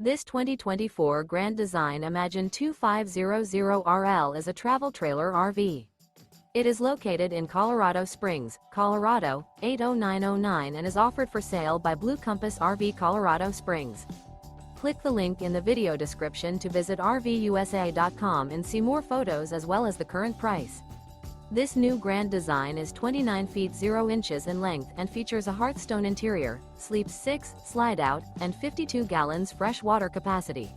This 2024 Grand Design Imagine 2500RL is a travel trailer RV. It is located in Colorado Springs, Colorado, 80909 and is offered for sale by Blue Compass RV Colorado Springs. Click the link in the video description to visit RVUSA.com and see more photos as well as the current price. This new Grand Design is 29 feet 0 inches in length and features a HEARTHSTONE interior, sleeps 6, Slideout, and 52 gallons fresh water capacity.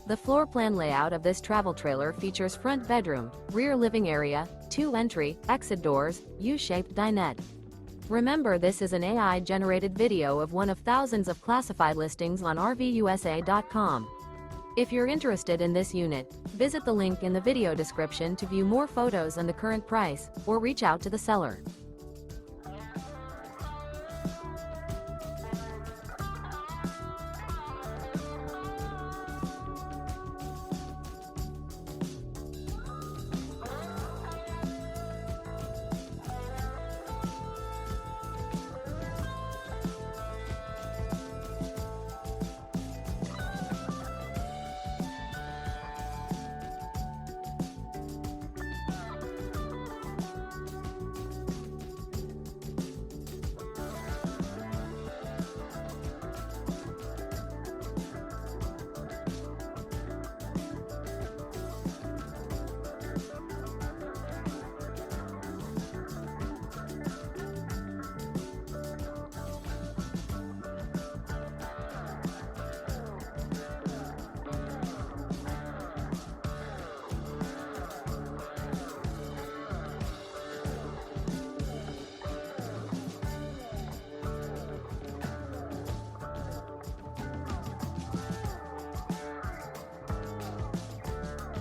The floor plan layout of this travel trailer features front bedroom, rear living area, 2 entry, exit doors, U-shaped dinette. Remember, this is an AI-generated video of one of thousands of classified listings on RVUSA.com. If you're interested in this unit, visit the link in the video description to view more photos and the current price, or reach out to the seller.